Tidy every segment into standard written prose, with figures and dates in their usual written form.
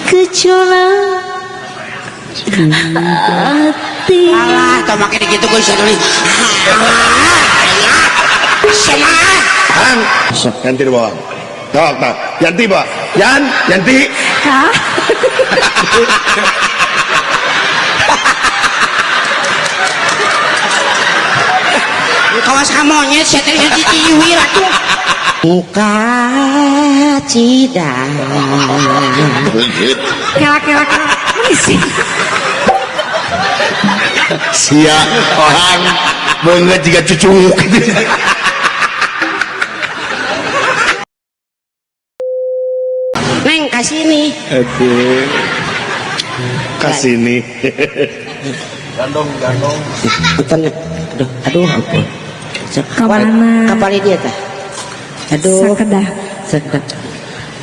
kecuali hati. Alah, tau makin gitu gue bisa tulis. Sama. Hang, Yanti di bawah. Tok, Yanti bawah. Yanti. Kak. Kawas monyet, saya tadi diciwi ratu. Muka cidang. Kela sih. Sia orang banget jika cucuk. Neng kasih nih. Aduh. Kasih nih. Gandong. Hutannya. Aduh ampun. Kemana? Kapal dia tah. Aduh. Sekedah.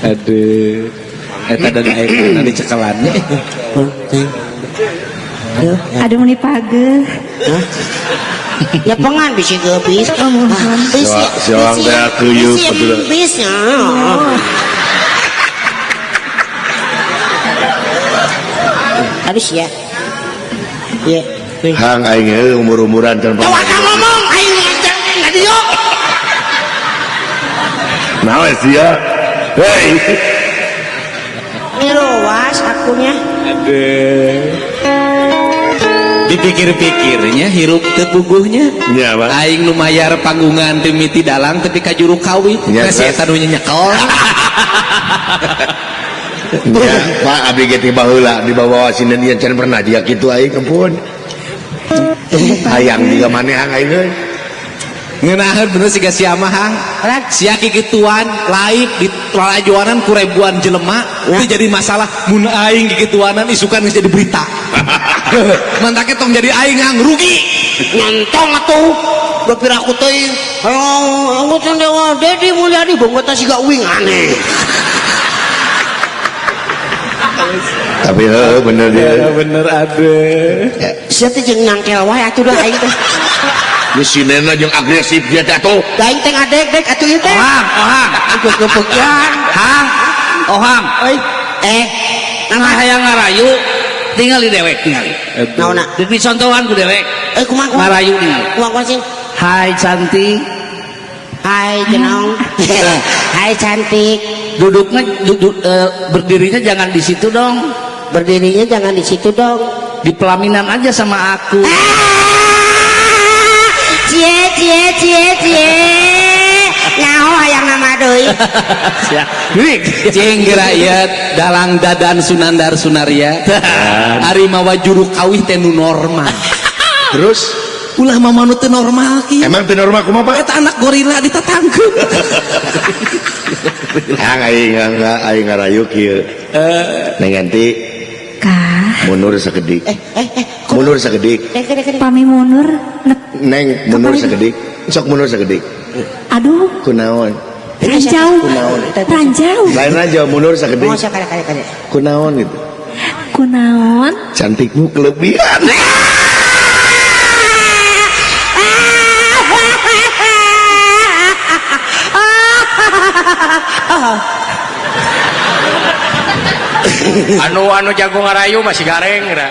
Aduh. Eta dan air nanti cekalannya. Aduh meni pageh. Ya pengan bisa gebis. Siang teh tuyul betul. Bisnya. Habis ya. Ya. Hang aing umur-umuran can Tawa ngomong aing ngadi yo. Naon sia? Hei. Mirowas akunya. Aduh. Dipikir-pikirnya hirup tepuguhnya. Nya Pak. Aing nu mayar panggungan dimiti dalang tapi ka juru kawin. Ya, Tes eta nu nyekel. Ya, Pak abi ge teh baheula di bawah sini dia can pernah dia kitu aing ampun. Hayang juga maneh hang aing euy. Ngeunaheun bener siga sia mah hang. Sia kikituan laib di pelajuanan ku ribuan jelema itu jadi masalah mun aing kikituanan isukan geus jadi berita. Mantake tong jadi aing hang rugi. Nyantong atuh. Bapir aku teh. Aku teh dewa Dedi Mulyadi bongkota siga uing aneh. Tapi bener dia. Bener aduh. Sia teh jeung nyangkel wae atuh dah aing teh. Di sinena jeung agresif dia teh atuh. Da aing teh ngadeg-deg atuh ieu teh. Ohang. Gepek-gepekan. Hang. Ohang. Nama Hayang ngarayu tinggal di dewek tinggal. naonna? Di contohan ku dewek. Kumaha? Ngarayu tinggal. Kumaha sih? Hai cantik. Hai jenong. Hai cantik. Duduknya berdirinya jangan di situ dong. Berdirinya jangan di situ dong. Di pelaminan aja sama aku. Cie. Nyaho hayang nama deui. Cing rakyat dalang dadan sunandar sunaria. Ari mawa juru kawih teh nu normal. Terus Ulah mama nu teu normal kieu. emang teu normal kumaha Pak? Eta anak gorila ditatangkeun. Hang aing ngarayu kieu. Neng Yanti Kah. mundur sakedik. Mundur sakedik. Pami mundur. Neng mundur sakedik. Sok mundur sakedik. Aduh. Kunaon? Ranjau. Ranjau. Lain aja mundur sakedik. Oh, sakade. Kunaon gitu. Kunaon? Cantikmu kelebihan. anu jago ngarayu masih gareng gra.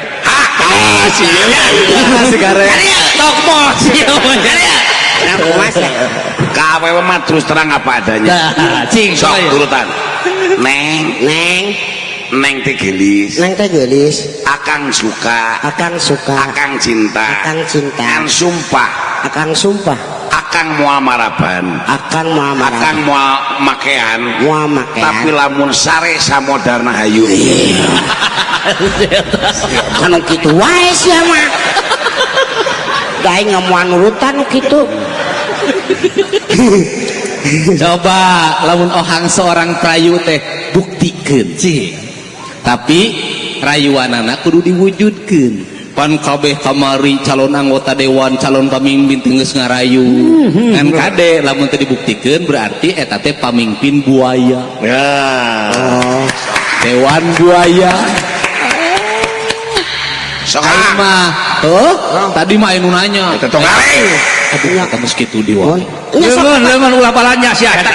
Masih gareng. Tok bos. Nah, Mas. Kawewe mah terus terang apa adanya. Cing Sok turutan. Neng teh gelis. Neng teh geulis. Akang suka. Akang suka. Akang cinta. Akang cinta. Akang sumpah. Akang sumpah. Akang moal maraban. Akang moal marah. Akang moal makean. Moal makean. Tapi lamun sare samodarna hayu. Anu kitu wae sia mah. Da aing ngamuan nurutan nu kitu. Coba lamun ohang seorang prayu teh buktikeun cing. Tapi rayuanana kudu diwujudkeun. Pan kabeh kamari calon anggota dewan, calon pamimpin geus ngarayu. Ngan kade lamun teu dibuktikeun berarti eta teh pamimpin buaya. Ya. Dewan buaya. Sok Aing mah, tadi mah anu nanya. Eta tong aing. Aduh, kata meski itu diwa. leungeun ulah balanya sia eta.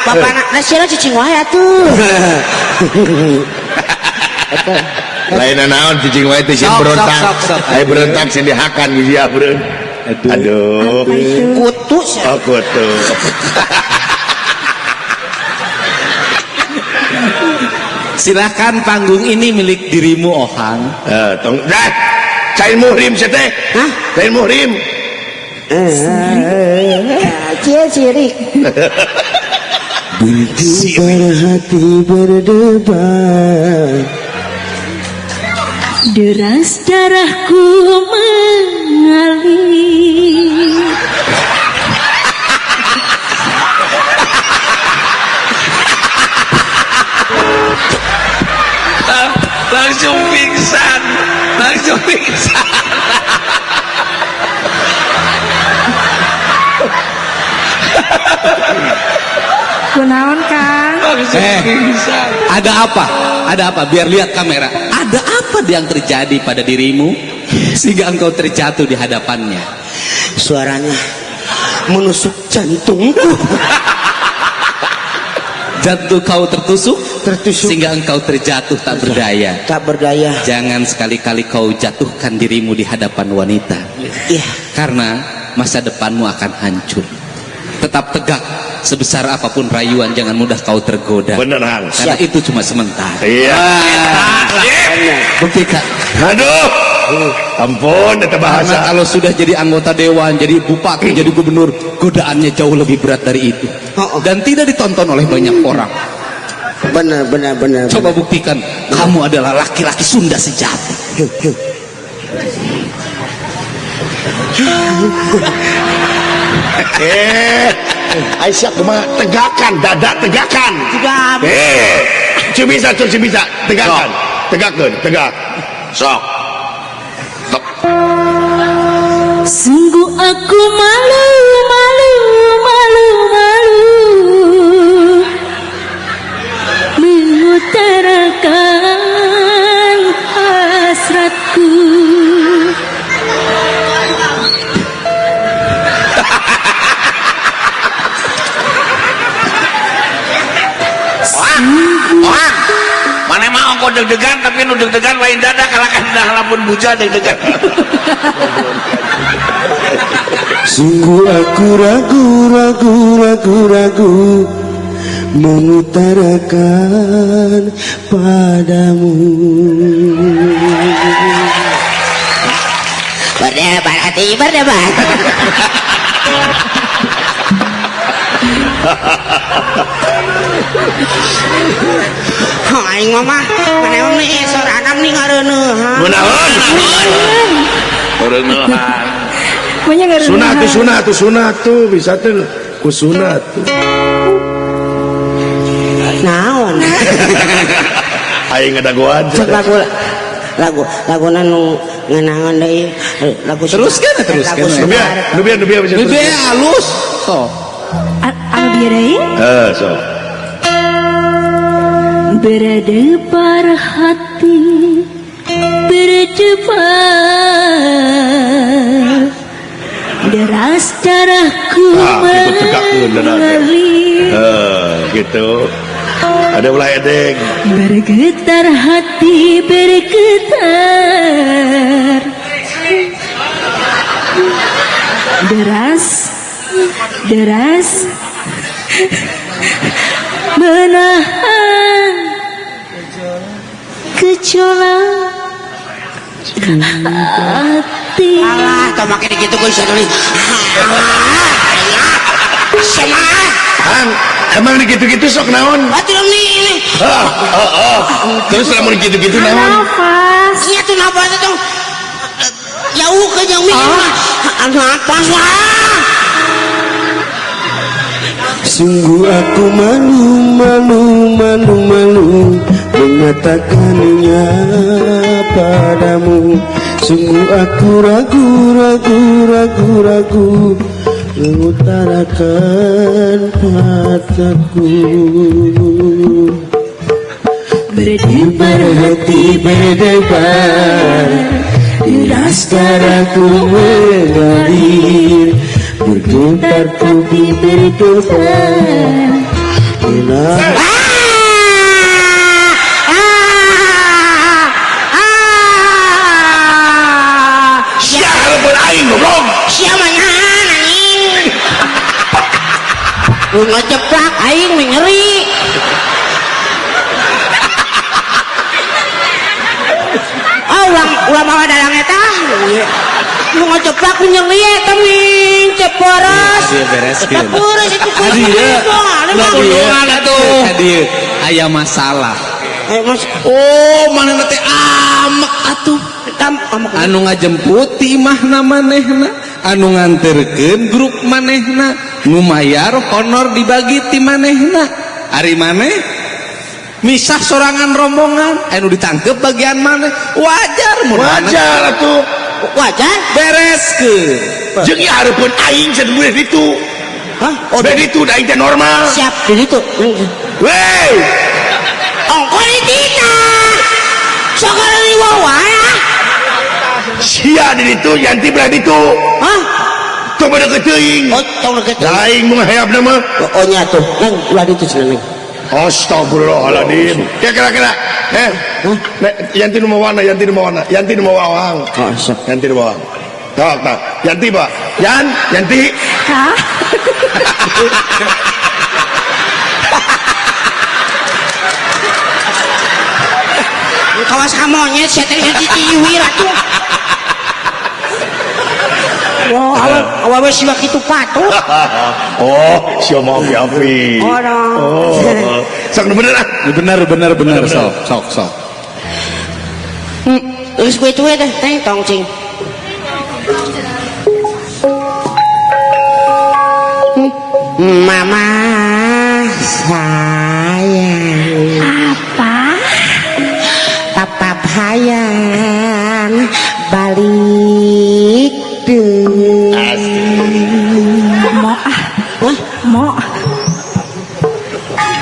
Bapak na sia cicing wae atuh. Lain naon cicing wae teh sieun Sok, berontak. sok, sok, sok. Aya berontak sieun dihakan gitu ya, Bro. Aduh. Kutu sih. Oh, kutu. Silakan panggung ini milik dirimu Ohang. Tong dah. Cain muhrim sia teh. Hah? Cain muhrim. Cia sirik. Berhati berdebar. Deras darahku mengalir. Langsung pingsan. Kunaon Kang? Ada apa? Ada apa? Biar lihat kamera. Ada apa yang terjadi pada dirimu sehingga engkau terjatuh di hadapannya? Suaranya menusuk jantungku. Jantung kau tertusuk Tertusuk. sehingga engkau terjatuh tak berdaya. Tak berdaya. Jangan sekali-kali kau jatuhkan dirimu di hadapan wanita, Iya. karena masa depanmu akan hancur. Tetap tegak, sebesar apapun rayuan jangan mudah kau tergoda. Bener, Hang. Karena itu cuma sementara. Iya. Buktikan. Aduh. Ampun, eta Karena bahasa. kalau sudah jadi anggota dewan, jadi bupati, jadi gubernur, godaannya jauh lebih berat dari itu. Oh, oh. Dan tidak ditonton oleh banyak orang. Benar. Coba buktikan, kamu adalah laki-laki Sunda sejati. Yuk. Aisyah kumaha tegakan, dada tegakan. Tidak. Cuma bisa, tegakan. Tegak. Sok. Sungguh aku malu mengutarakan hasratku. Wah. Mana mah ongko deg-degan tapi nu deg-degan lain dada kalakan dah lamun buja deg-degan. Sungguh aku ragu mengutarakan padamu. Berdebat hati berdebat. Aing mama, mana emang nih soranam nih ngareuneuh. Munaon. Pereneuhan. Banyak nggak Sunat tuh bisa tuh. Ku sunat tuh. Naon? Aing ngadagoan. Cek lagu nu ngenangan deui lagu Teruskan. Nubia bisa Lebih terus. halus. Toh. anu bieu deui So. berdebar hati berdebar deras darahku Gitu tegakkeun darah. mengalir. Gitu. Ada ulah edeng. Bergetar hati bergetar deras menahan gejolak hati. Alah, tau make dikitu ku isan deui. Sama. Hang, emang gitu-gitu sok naon? Atuh dong nih. Terus lamun gitu-gitu naon? Nafas. Iya tuh nafas itu. Jauh ke jauh mikir. Nafas wah. Sungguh aku malu mengatakannya padamu. Sungguh aku ragu mengutarakan hatiku. Berdebar hati berdebar, deras darahku mengalir, bergetar tubuh berdebar. lu ngejeplak aing ngeri. Ulah mawa dalang eta. Lu ngejeplak nyeri eta ming ceporos. Bereskeun. Ceporos itu Hadieu aya masalah. Mas, Oh, mana teh amek atuh. Anu ngajemput ti imahna manehna, anu nganterkeun grup manehna, nu mayar honor dibagi ti manehna. Ari maneh misah sorangan rombongan, anu ditangkep bagian maneh. Wajar mun Wajar atuh. wajar. bereskeun. Jeung ieu hareupeun aing can boleh ditu. Hah? Oh, begitu da aing teh normal. Siap di situ. Wey. Ongko di tina. Sokara di bawah ya. Sia di ditu, Yanti belah ditu. Hah? Tong pada keteuing. Oh, tong deket. Da aing mah hayapna mah. Oh, nyatu. Nang ulah di itu cenah. Astagfirullahaladzim. Kira-kira. Yanti nu mawana, Yanti nu mawana. Yanti nu mawawang. Oh, sok. Yanti nu mawang. Tak. Yanti, Pak. Yanti. Hah? Kawas monyet saya tadi diciwi ratu. Oh, awa siwa kitu patut. Oh, siapa mau api. Oh, dong. Oh. Sok nu bener ah. Bener sok. Terus gue tuh deh, tong cing. Mama sayang, Apa? papa hayang balik deh. Mo ah, Wah, mo.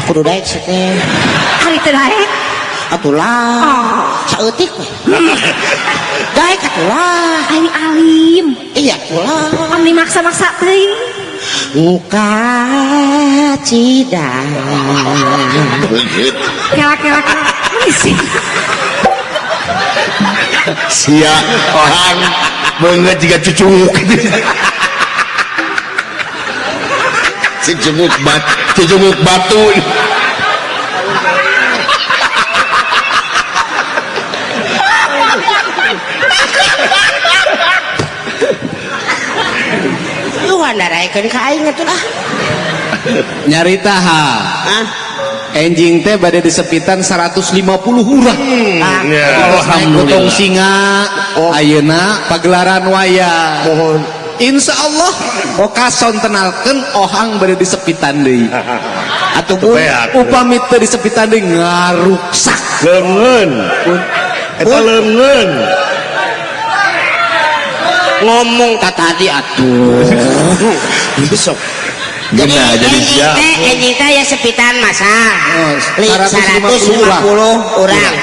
kudu daek sih teh. Hari terakhir. Atulah, Oh. saeutik we. Daek atulah. Alim. Iya atulah. Omni maksa-maksa teuing. Muka cidang. Kela-kela sih. Sia orang banget jika cucuk. Cucuk batu. Lu ngandaraikeun ka aing atuh lah. Nyarita ha. Hah? Enjing teh bade disepitan 150 urang. Ya. Gotong singa. Ayeuna pagelaran wayang. Mohon. Insya Allah okason tenalkeun ohang bade disepitan deui. Atuh pun upami teu disepitan deui ngaruksak. Leungeun. Eta leungeun. Ngomong tak tadi atuh. Besok. Gena jadi siap. Enjing teh ya sepitan masa. Oh, 150 orang.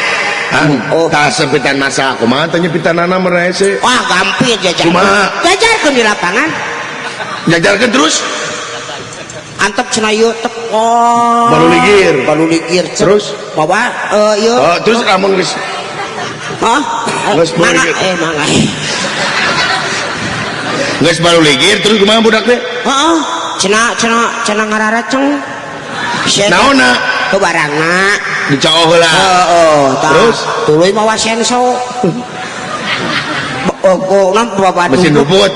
Oh, tak sepitan masa aku mah teh nyepitanana merese. Wah, gampil jajar. Kumaha? Jajarkeun di lapangan. Jajarkeun terus. Antep cenah ieu tep. Oh. Balu ligir. Terus? Bawa ieu. Oh, terus lamun geus Hah? Geus balu ligir. Mangga. geus baru ligir terus kumaha budak teh? Heeh. Cenah ngararaceng. Naonna? Ke barangna. Dicao heula. Terus tuluy mawa senso. Mesin rumput.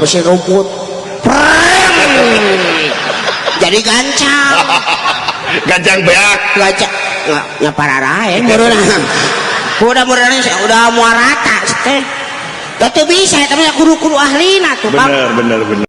Jadi gancang. Gancang beak. Gancang. Nggak pararae mudah-mudahan udah muarata teh. Gak bisa, tapi kudu ahlina tuh, Bang. Bener.